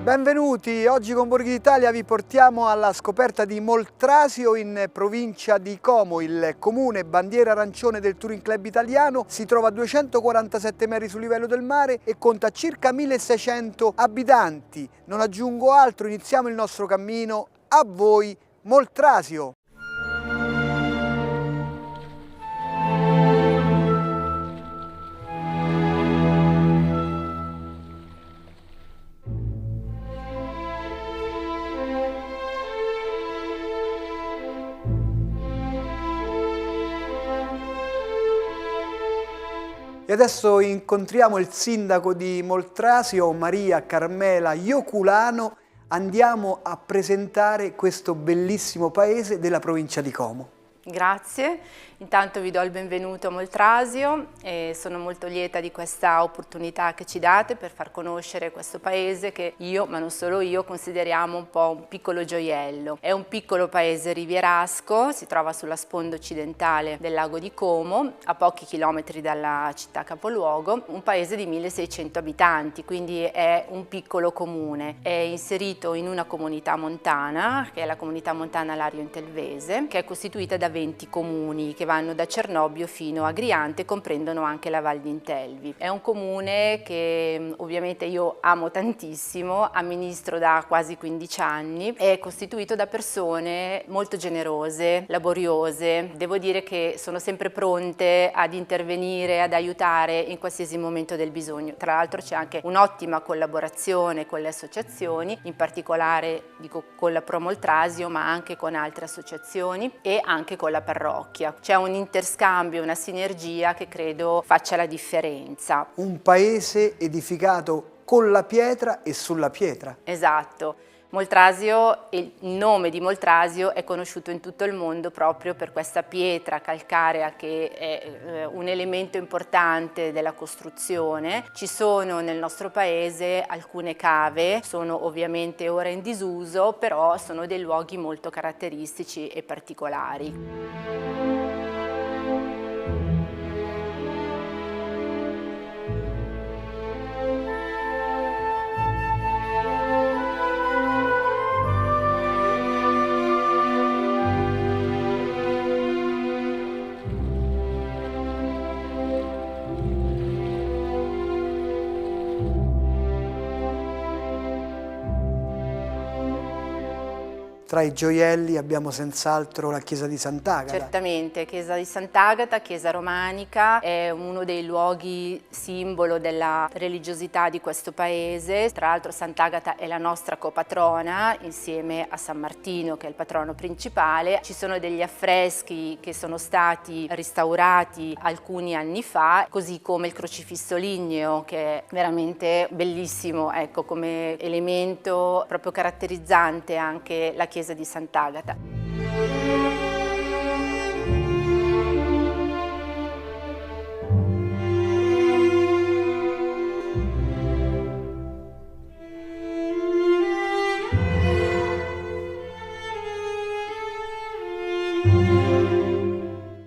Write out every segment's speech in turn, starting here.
Benvenuti, oggi con Borghi d'Italia vi portiamo alla scoperta di Moltrasio in provincia di Como. Il comune bandiera arancione del Touring Club italiano si trova a 247 metri sul livello del mare e conta circa 1600 abitanti. Non aggiungo altro, iniziamo il nostro cammino. A voi Moltrasio! E adesso incontriamo il sindaco di Moltrasio, Maria Carmela Ioculano. Andiamo a presentare questo bellissimo paese della provincia di Como. Grazie, intanto vi do il benvenuto a Moltrasio e sono molto lieta di questa opportunità che ci date per far conoscere questo paese che io, ma non solo io, consideriamo un po' un piccolo gioiello. È un piccolo paese rivierasco, si trova sulla sponda occidentale del lago di Como, a pochi chilometri dalla città capoluogo, un paese di 1600 abitanti, quindi è un piccolo comune. È inserito in una comunità montana, che è la comunità montana Lario Intelvese, che è costituita da 20 comuni che vanno da Cernobbio fino a Griante, comprendono anche la Val di Intelvi. È un comune che ovviamente io amo tantissimo, amministro da quasi 15 anni, è costituito da persone molto generose, laboriose, devo dire che sono sempre pronte ad intervenire, ad aiutare in qualsiasi momento del bisogno. Tra l'altro c'è anche un'ottima collaborazione con le associazioni, in particolare dico con la Pro Moltrasio, ma anche con altre associazioni e anche con la parrocchia. C'è un interscambio, una sinergia che credo faccia la differenza. Un paese edificato con la pietra e sulla pietra. Esatto. Moltrasio, il nome di Moltrasio è conosciuto in tutto il mondo proprio per questa pietra calcarea che è un elemento importante della costruzione. Ci sono nel nostro paese alcune cave, sono ovviamente ora in disuso, però sono dei luoghi molto caratteristici e particolari. Tra i gioielli abbiamo senz'altro la chiesa di Sant'Agata. Certamente, chiesa di Sant'Agata, chiesa romanica, è uno dei luoghi simbolo della religiosità di questo paese. Tra l'altro Sant'Agata è la nostra copatrona insieme a San Martino, che è il patrono principale. Ci sono degli affreschi che sono stati restaurati alcuni anni fa, così come il crocifisso ligneo, che è veramente bellissimo, ecco, come elemento proprio caratterizzante anche la chiesa di Sant'Agata.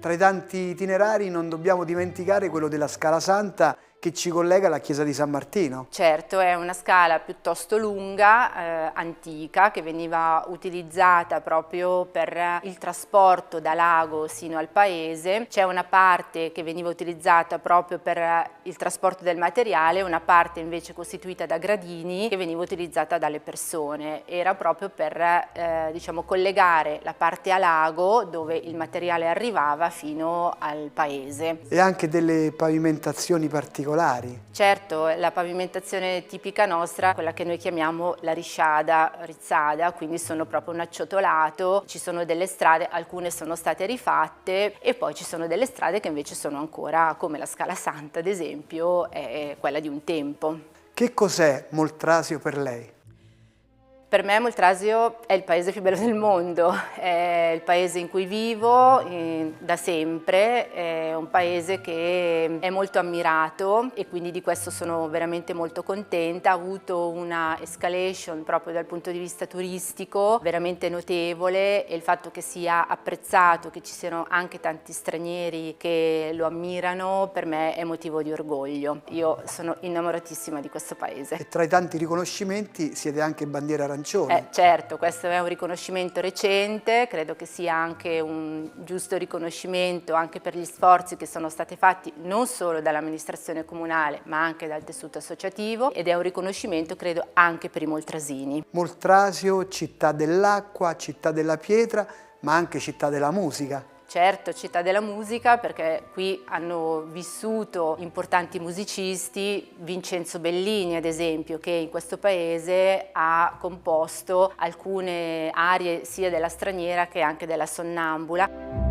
Tra i tanti itinerari non dobbiamo dimenticare quello della Scala Santa che ci collega alla chiesa di San Martino. Certo, è una scala piuttosto lunga, antica, che veniva utilizzata proprio per il trasporto da lago sino al paese. C'è una parte che veniva utilizzata proprio per il trasporto del materiale, una parte invece costituita da gradini che veniva utilizzata dalle persone. Era proprio per diciamo, collegare la parte a lago dove il materiale arrivava fino al paese. E anche delle pavimentazioni particolari. Certo, la pavimentazione tipica nostra, quella che noi chiamiamo la risciada, rizzada, quindi sono proprio un acciottolato, ci sono delle strade, alcune sono state rifatte e poi ci sono delle strade che invece sono ancora, come la Scala Santa ad esempio, è quella di un tempo. Che cos'è Moltrasio per lei? Per me Moltrasio è il paese più bello del mondo, è il paese in cui vivo da sempre, è un paese che è molto ammirato e quindi di questo sono veramente molto contenta. Ha avuto una escalation proprio dal punto di vista turistico veramente notevole, e il fatto che sia apprezzato, che ci siano anche tanti stranieri che lo ammirano, per me è motivo di orgoglio. Io sono innamoratissima di questo paese. E tra i tanti riconoscimenti siete anche bandiera arancione. Certo, questo è un riconoscimento recente, credo che sia anche un giusto riconoscimento anche per gli sforzi che sono stati fatti non solo dall'amministrazione comunale ma anche dal tessuto associativo, ed è un riconoscimento credo anche per i moltrasini. Moltrasio, città dell'acqua, città della pietra, ma anche città della musica. Certo, città della musica, perché qui hanno vissuto importanti musicisti, Vincenzo Bellini ad esempio, che in questo paese ha composto alcune arie sia della Straniera che anche della Sonnambula.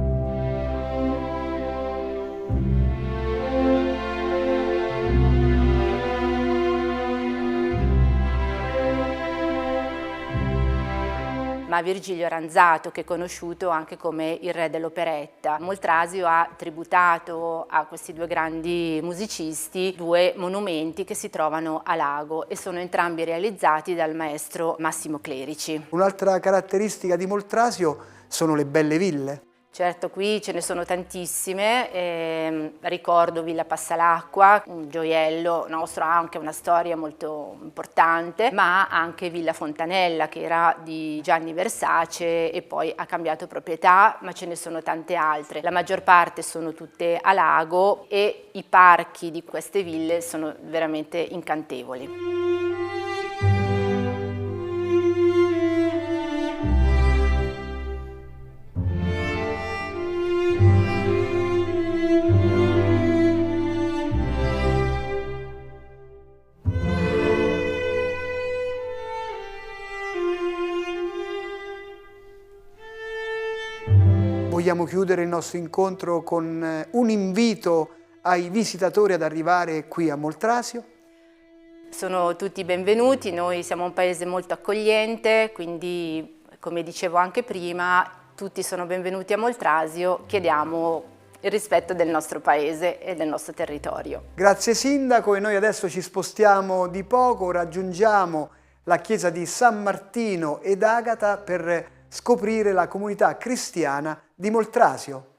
Ma Virgilio Ranzato, che è conosciuto anche come il re dell'operetta. Moltrasio ha tributato a questi due grandi musicisti due monumenti che si trovano a Lago e sono entrambi realizzati dal maestro Massimo Clerici. Un'altra caratteristica di Moltrasio sono le belle ville. Certo, qui ce ne sono tantissime, ricordo Villa Passalacqua, un gioiello nostro, ha anche una storia molto importante, ma anche Villa Fontanella che era di Gianni Versace e poi ha cambiato proprietà, ma ce ne sono tante altre. La maggior parte sono tutte a lago e i parchi di queste ville sono veramente incantevoli. Vogliamo chiudere il nostro incontro con un invito ai visitatori ad arrivare qui a Moltrasio. Sono tutti benvenuti, noi siamo un paese molto accogliente, quindi come dicevo anche prima, tutti sono benvenuti a Moltrasio, chiediamo il rispetto del nostro paese e del nostro territorio. Grazie Sindaco, e noi adesso ci spostiamo di poco, raggiungiamo la chiesa di San Martino ed Agata per scoprire la comunità cristiana di Moltrasio.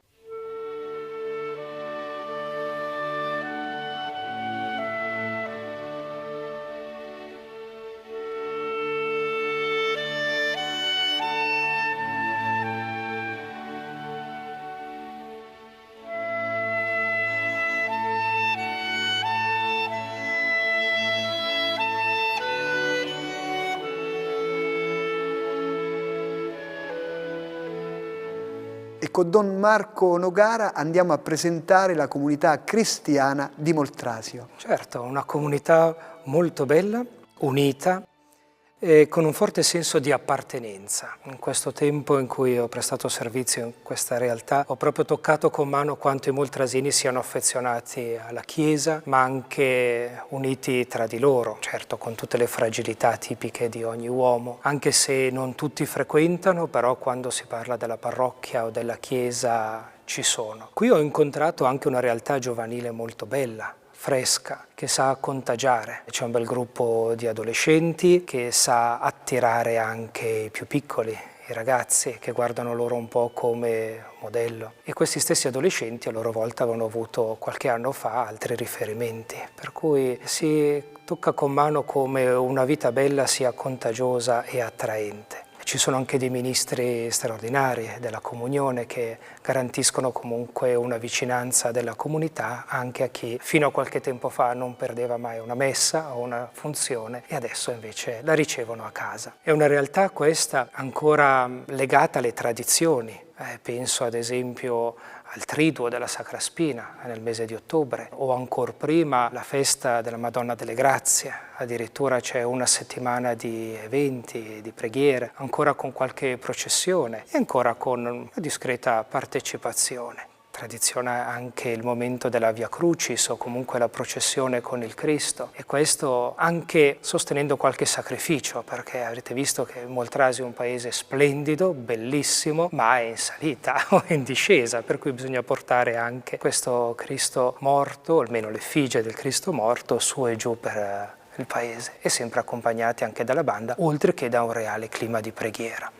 E con Don Marco Nogara andiamo a presentare la comunità cristiana di Moltrasio. Certo, una comunità molto bella, unita e con un forte senso di appartenenza. In questo tempo in cui ho prestato servizio in questa realtà ho proprio toccato con mano quanto i moltrasini siano affezionati alla Chiesa, ma anche uniti tra di loro, certo con tutte le fragilità tipiche di ogni uomo, anche se non tutti frequentano, però quando si parla della parrocchia o della Chiesa ci sono. Qui ho incontrato anche una realtà giovanile molto bella, fresca, che sa contagiare. C'è un bel gruppo di adolescenti che sa attirare anche i più piccoli, i ragazzi, che guardano loro un po' come modello. E questi stessi adolescenti a loro volta avevano avuto qualche anno fa altri riferimenti, per cui si tocca con mano come una vita bella sia contagiosa e attraente. Ci sono anche dei ministri straordinari della comunione che garantiscono comunque una vicinanza della comunità anche a chi fino a qualche tempo fa non perdeva mai una messa o una funzione e adesso invece la ricevono a casa. È una realtà questa ancora legata alle tradizioni. Penso ad esempio al Triduo della Sacra Spina nel mese di ottobre o ancora prima la festa della Madonna delle Grazie, addirittura c'è una settimana di eventi, di preghiere, ancora con qualche processione e ancora con una discreta partecipazione. tradiziona anche il momento della Via Crucis o comunque la processione con il Cristo, e questo anche sostenendo qualche sacrificio, perché avrete visto che Moltrasio è un paese splendido, bellissimo, ma è in salita o in discesa, per cui bisogna portare anche questo Cristo morto, o almeno l'effigie del Cristo morto, su e giù per il paese, e sempre accompagnati anche dalla banda, oltre che da un reale clima di preghiera.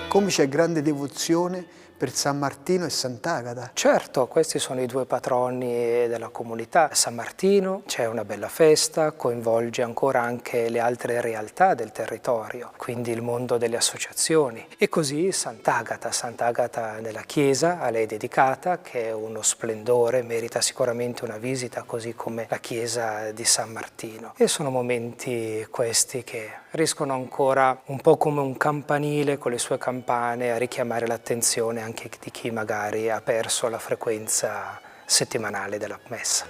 Come c'è grande devozione per San Martino e Sant'Agata. Certo, questi sono i due patroni della comunità. San Martino, c'è una bella festa, coinvolge ancora anche le altre realtà del territorio, quindi il mondo delle associazioni. E così Sant'Agata nella chiesa, a lei dedicata, che è uno splendore, merita sicuramente una visita, così come la chiesa di San Martino. E sono momenti questi che riescono ancora, un po' come un campanile con le sue campane, a richiamare l'attenzione anche di chi magari ha perso la frequenza settimanale della messa.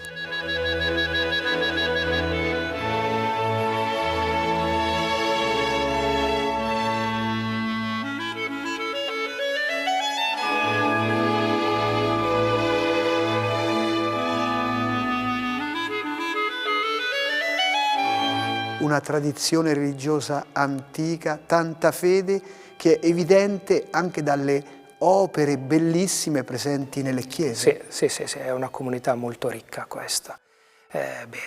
Una tradizione religiosa antica, tanta fede che è evidente anche dalle opere bellissime presenti nelle chiese. Sì, è una comunità molto ricca questa.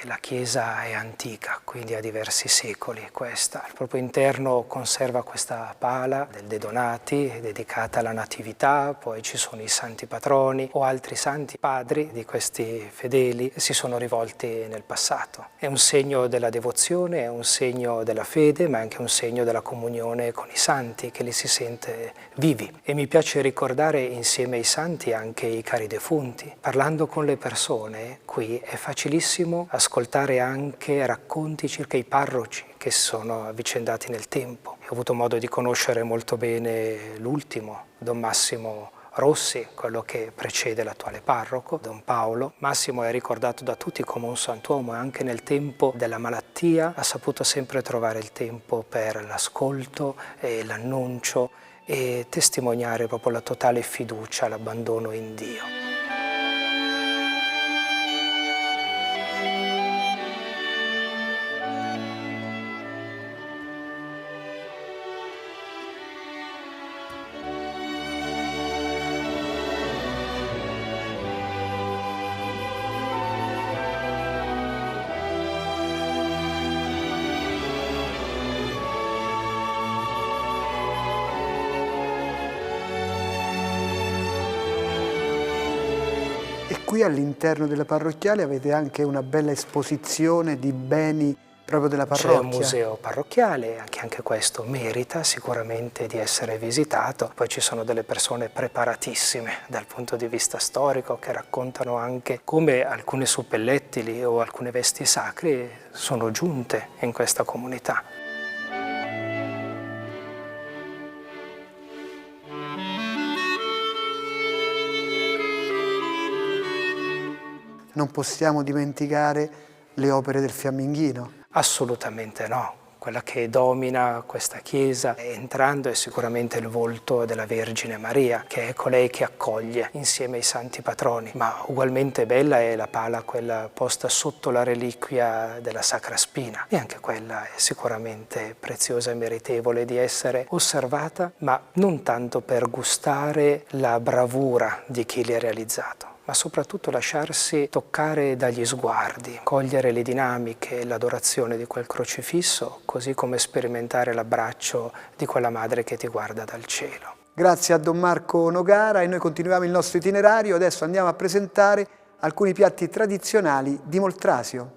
La chiesa è antica, quindi ha diversi secoli questa. Il proprio interno conserva questa pala del De Donati, dedicata alla Natività, poi ci sono i santi patroni o altri santi padri di questi fedeli che si sono rivolti nel passato. È un segno della devozione, è un segno della fede, ma è anche un segno della comunione con i santi, che li si sente vivi. E mi piace ricordare insieme ai santi anche i cari defunti. Parlando con le persone, qui è facilissimo ascoltare anche racconti circa i parroci che si sono avvicendati nel tempo. Ho avuto modo di conoscere molto bene l'ultimo, Don Massimo Rossi, quello che precede l'attuale parroco, Don Paolo. Massimo è ricordato da tutti come un santuomo e anche nel tempo della malattia ha saputo sempre trovare il tempo per l'ascolto e l'annuncio e testimoniare proprio la totale fiducia, l'abbandono in Dio. Qui all'interno della parrocchiale avete anche una bella esposizione di beni proprio della parrocchia. C'è un museo parrocchiale, anche questo merita sicuramente di essere visitato. Poi ci sono delle persone preparatissime dal punto di vista storico che raccontano anche come alcune suppellettili o alcune vesti sacre sono giunte in questa comunità. Non possiamo dimenticare le opere del Fiamminghino. Assolutamente no. Quella che domina questa chiesa entrando è sicuramente il volto della Vergine Maria, che è colei che accoglie insieme ai santi patroni. Ma ugualmente bella è la pala, quella posta sotto la reliquia della Sacra Spina. E anche quella è sicuramente preziosa e meritevole di essere osservata, ma non tanto per gustare la bravura di chi li ha realizzato, ma soprattutto lasciarsi toccare dagli sguardi, cogliere le dinamiche e l'adorazione di quel crocifisso, così come sperimentare l'abbraccio di quella madre che ti guarda dal cielo. Grazie a Don Marco Nogara e noi continuiamo il nostro itinerario. Adesso andiamo a presentare alcuni piatti tradizionali di Moltrasio.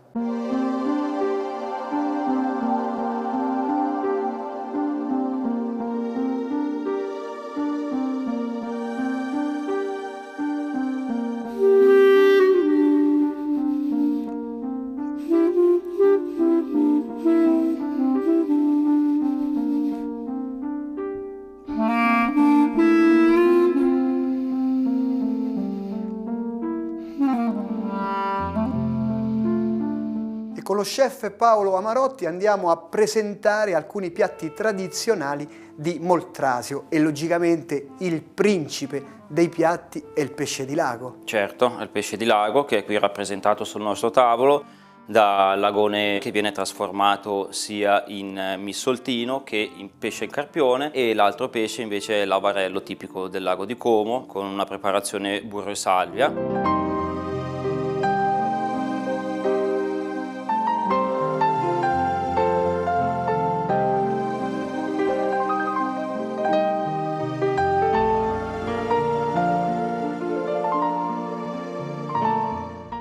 lo chef Paolo Amarotti andiamo a presentare alcuni piatti tradizionali di Moltrasio e logicamente il principe dei piatti è il pesce di lago. Certo, è il pesce di lago che è qui rappresentato sul nostro tavolo, da lagone che viene trasformato sia in missoltino che in pesce carpione, e l'altro pesce invece è l'avarello tipico del lago di Como con una preparazione burro e salvia.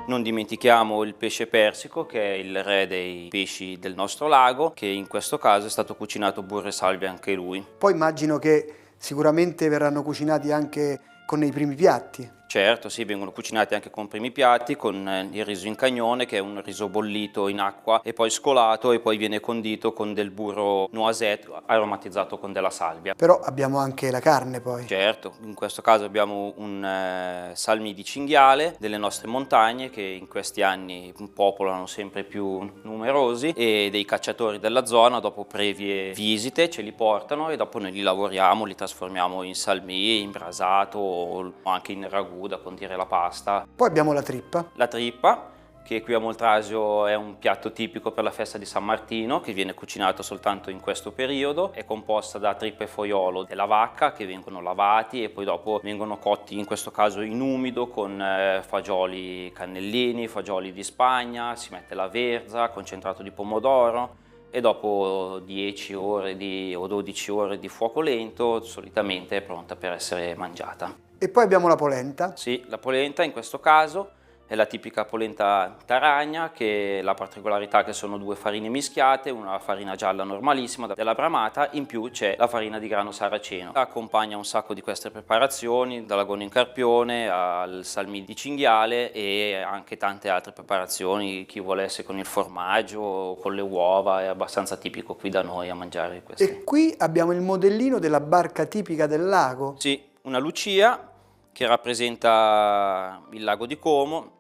Non dimentichiamo il pesce persico, che è il re dei pesci del nostro lago, che in questo caso è stato cucinato burro e salvia anche lui. Poi immagino che sicuramente verranno cucinati anche con i primi piatti. Certo, sì, vengono cucinati anche con primi piatti, con il riso in cagnone, che è un riso bollito in acqua e poi scolato, e poi viene condito con del burro noisette aromatizzato con della salvia. Però abbiamo anche la carne poi. Certo, in questo caso abbiamo un salmi di cinghiale delle nostre montagne, che in questi anni popolano sempre più numerosi, e dei cacciatori della zona dopo previe visite ce li portano e dopo noi li lavoriamo, li trasformiamo in salmi, in brasato o anche in ragù da condire la pasta. Poi abbiamo la trippa. La trippa, che qui a Moltrasio è un piatto tipico per la festa di San Martino, che viene cucinato soltanto in questo periodo. È composta da trippa e foiolo della vacca che vengono lavati e poi dopo vengono cotti, in questo caso in umido, con fagioli cannellini, fagioli di Spagna, si mette la verza, concentrato di pomodoro, e dopo 10 ore o 12 ore di fuoco lento solitamente è pronta per essere mangiata. E poi abbiamo la polenta. Sì, la polenta in questo caso è la tipica polenta taragna, che la particolarità che sono due farine mischiate, una farina gialla normalissima della bramata, in più c'è la farina di grano saraceno. Accompagna un sacco di queste preparazioni, dall'agone in carpione al salmi di cinghiale e anche tante altre preparazioni. Chi volesse con il formaggio, con le uova, è abbastanza tipico qui da noi a mangiare queste. E qui abbiamo il modellino della barca tipica del lago. Sì, una lucia che rappresenta il lago di Como,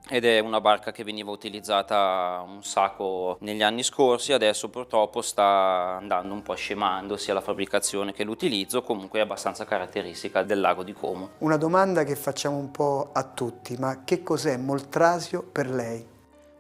ed è una barca che veniva utilizzata un sacco negli anni scorsi. Adesso purtroppo sta andando un po' scemando sia la fabbricazione che l'utilizzo, comunque è abbastanza caratteristica del lago di Como. Una domanda che facciamo un po' a tutti, ma che cos'è Moltrasio per lei?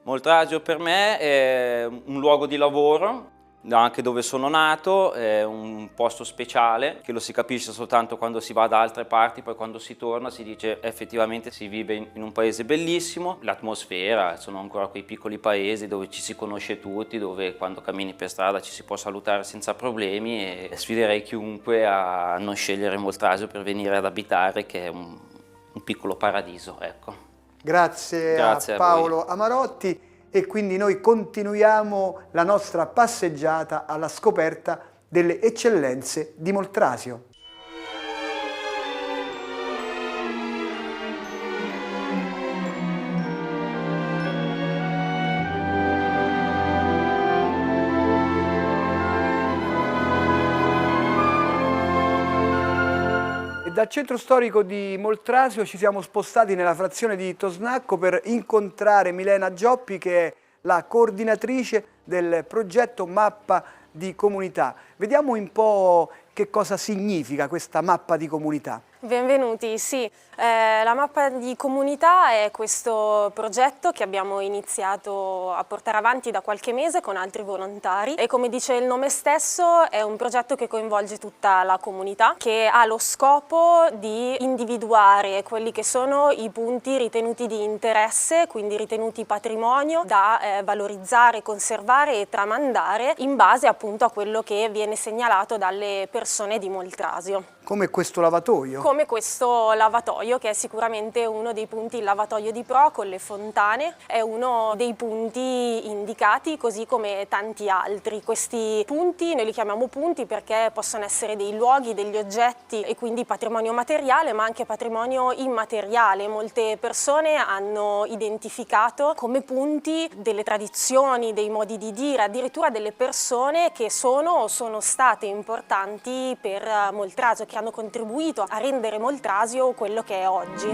Moltrasio per me è un luogo di lavoro, anche dove sono nato, è un posto speciale che lo si capisce soltanto quando si va da altre parti, poi quando si torna si dice effettivamente si vive in un paese bellissimo. L'atmosfera, sono ancora quei piccoli paesi dove ci si conosce tutti, dove quando cammini per strada ci si può salutare senza problemi, e sfiderei chiunque a non scegliere Moltrasio per venire ad abitare, che è un piccolo paradiso, ecco. Grazie a Paolo Amarotti. E quindi noi continuiamo la nostra passeggiata alla scoperta delle eccellenze di Moltrasio. Dal centro storico di Moltrasio ci siamo spostati nella frazione di Tosnacco per incontrare Milena Gioppi, che è la coordinatrice del progetto Mappa di Comunità. Vediamo un po' che cosa significa questa mappa di comunità. Benvenuti, sì. La mappa di comunità è questo progetto che abbiamo iniziato a portare avanti da qualche mese con altri volontari, e come dice il nome stesso è un progetto che coinvolge tutta la comunità, che ha lo scopo di individuare quelli che sono i punti ritenuti di interesse, quindi ritenuti patrimonio da valorizzare, conservare e tramandare in base appunto a quello che viene segnalato dalle persone di Moltrasio. Come questo lavatoio? Come questo lavatoio, che è sicuramente uno dei punti, il lavatoio di Pro con le fontane, è uno dei punti indicati, così come tanti altri. Questi punti noi li chiamiamo punti perché possono essere dei luoghi, degli oggetti, e quindi patrimonio materiale ma anche patrimonio immateriale. Molte persone hanno identificato come punti delle tradizioni, dei modi di dire, addirittura delle persone che sono o sono state importanti per Moltrasio, che hanno contribuito a rendere Moltrasio quello che è oggi.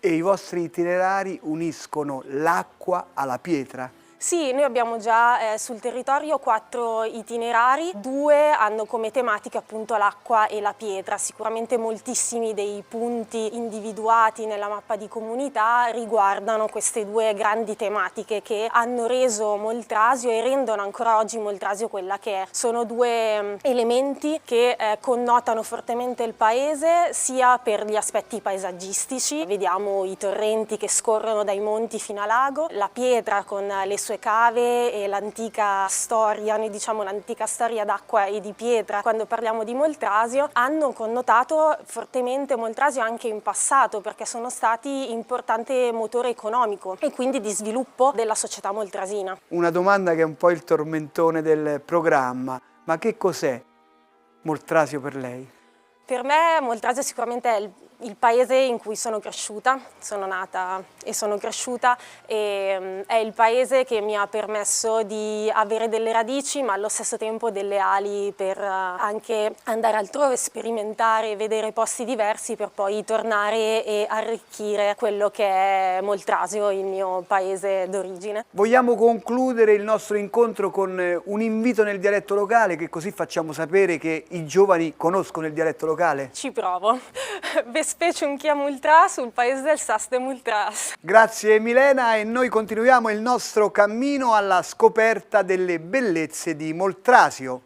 E i vostri itinerari uniscono l'acqua alla pietra? Sì, noi abbiamo già sul territorio 4 itinerari, 2 hanno come tematica appunto l'acqua e la pietra. Sicuramente moltissimi dei punti individuati nella mappa di comunità riguardano queste 2 grandi tematiche che hanno reso Moltrasio e rendono ancora oggi Moltrasio quella che è. Sono 2 elementi che connotano fortemente il paese sia per gli aspetti paesaggistici, vediamo i torrenti che scorrono dai monti fino a lago, la pietra con le sue cave e l'antica storia, noi diciamo l'antica storia d'acqua e di pietra quando parliamo di Moltrasio, hanno connotato fortemente Moltrasio anche in passato perché sono stati importante motore economico e quindi di sviluppo della società moltrasina. Una domanda che è un po' il tormentone del programma, ma che cos'è Moltrasio per lei? Per me Moltrasio sicuramente è il paese in cui sono cresciuta, sono nata e sono cresciuta e è il paese che mi ha permesso di avere delle radici ma allo stesso tempo delle ali per anche andare altrove, sperimentare, vedere posti diversi per poi tornare e arricchire quello che è Moltrasio, il mio paese d'origine. Vogliamo concludere il nostro incontro con un invito nel dialetto locale, che così facciamo sapere che i giovani conoscono il dialetto locale? Ci provo. Specie un chia Multras sul paese del Sas de Multras. Grazie Milena, e noi continuiamo il nostro cammino alla scoperta delle bellezze di Moltrasio.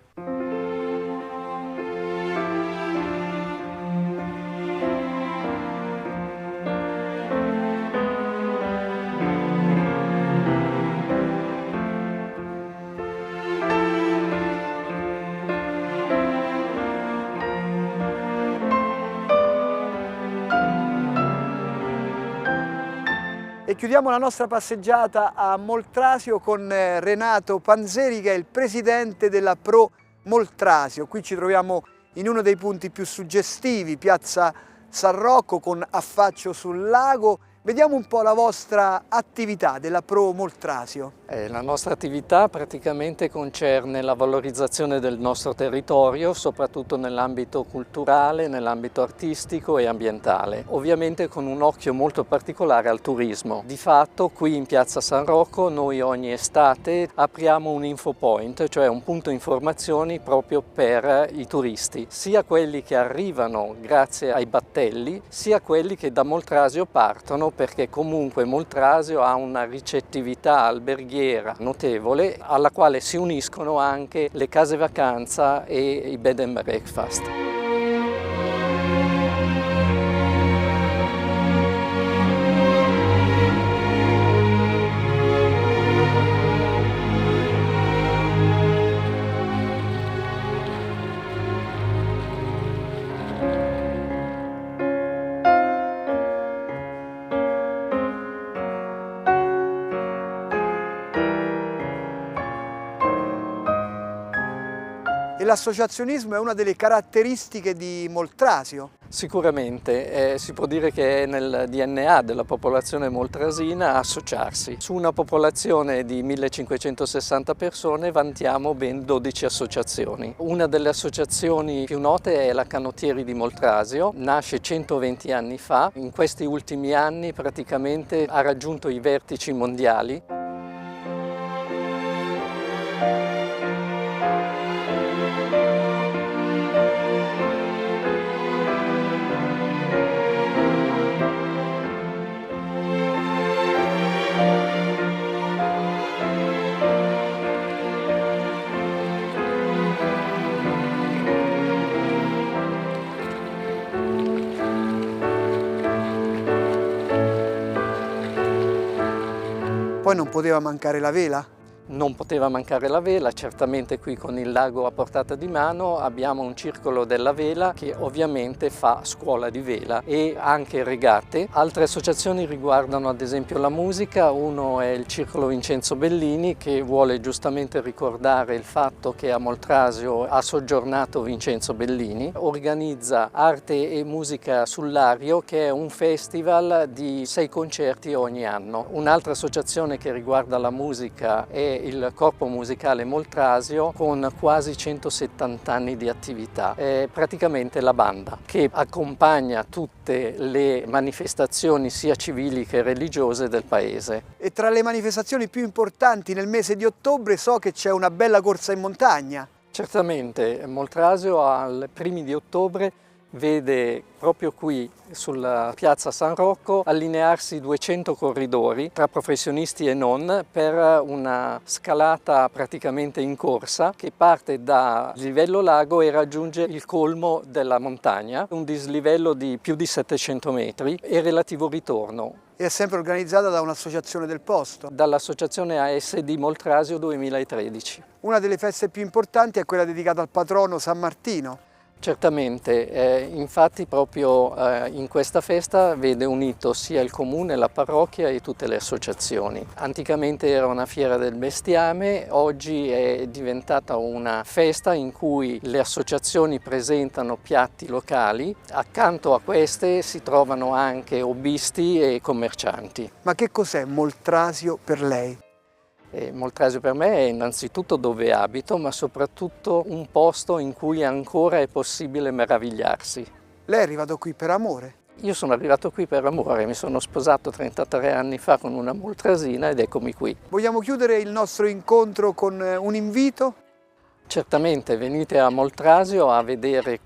E chiudiamo la nostra passeggiata a Moltrasio con Renato Panzeri, che è il presidente della Pro Moltrasio. Qui ci troviamo in uno dei punti più suggestivi, Piazza San Rocco con affaccio sul lago. Vediamo un po' la vostra attività della Pro Moltrasio. La nostra attività praticamente concerne la valorizzazione del nostro territorio, soprattutto nell'ambito culturale, nell'ambito artistico e ambientale, ovviamente con un occhio molto particolare al turismo. Di fatto qui in Piazza San Rocco noi ogni estate apriamo un info point, cioè un punto informazioni proprio per i turisti, sia quelli che arrivano grazie ai battelli, sia quelli che da Moltrasio partono, perché comunque Moltrasio ha una ricettività alberghiera notevole alla quale si uniscono anche le case vacanza e i bed and breakfast. E l'associazionismo è una delle caratteristiche di Moltrasio? Sicuramente, si può dire che è nel DNA della popolazione moltrasina associarsi. Su una popolazione di 1560 persone vantiamo ben 12 associazioni. Una delle associazioni più note è la Canottieri di Moltrasio, nasce 120 anni fa, in questi ultimi anni praticamente ha raggiunto i vertici mondiali. Poi non poteva mancare la vela? Non poteva mancare la vela, certamente qui con il lago a portata di mano abbiamo un circolo della vela che ovviamente fa scuola di vela e anche regate. Altre associazioni riguardano ad esempio la musica, uno è il Circolo Vincenzo Bellini che vuole giustamente ricordare il fatto che a Moltrasio ha soggiornato Vincenzo Bellini, organizza Arte e Musica sul Lario che è un festival di 6 concerti ogni anno. Un'altra associazione che riguarda la musica è il corpo musicale Moltrasio con quasi 170 anni di attività. È praticamente la banda che accompagna tutte le manifestazioni sia civili che religiose del paese. E tra le manifestazioni più importanti nel mese di ottobre so che c'è una bella corsa in montagna. Certamente, Moltrasio ai primi di ottobre vede proprio qui sulla piazza San Rocco allinearsi 200 corridori tra professionisti e non per una scalata praticamente in corsa che parte da livello lago e raggiunge il colmo della montagna, un dislivello di più di 700 metri e relativo ritorno. E è sempre organizzata da un'associazione del posto. Dall'associazione ASD Moltrasio 2013. Una delle feste più importanti è quella dedicata al patrono San Martino. Certamente, infatti proprio in questa festa vede unito sia il comune, la parrocchia e tutte le associazioni. Anticamente era una fiera del bestiame, oggi è diventata una festa in cui le associazioni presentano piatti locali, accanto a queste si trovano anche hobbisti e commercianti. Ma che cos'è Moltrasio per lei? Moltrasio per me è innanzitutto dove abito, ma soprattutto un posto in cui ancora è possibile meravigliarsi. Lei è arrivato qui per amore? Io sono arrivato qui per amore, mi sono sposato 33 anni fa con una moltrasina ed eccomi qui. Vogliamo chiudere il nostro incontro con un invito? Certamente venite a Moltrasio a vedere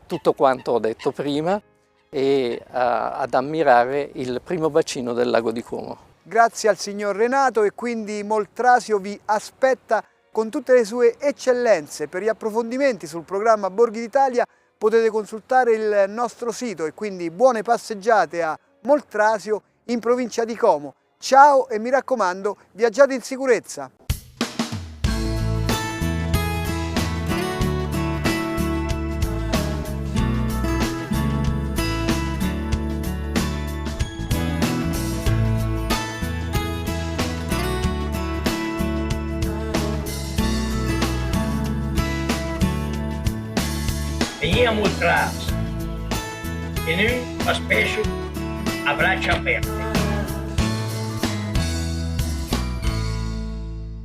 tutto quanto ho detto prima e ad ammirare il primo bacino del lago di Como. Grazie al signor Renato e quindi Moltrasio vi aspetta con tutte le sue eccellenze. Per gli approfondimenti sul programma Borghi d'Italia potete consultare il nostro sito e quindi buone passeggiate a Moltrasio in provincia di Como. Ciao e mi raccomando, viaggiate in sicurezza! Veniamo a Moltrasio e noi aspetto a braccia aperte.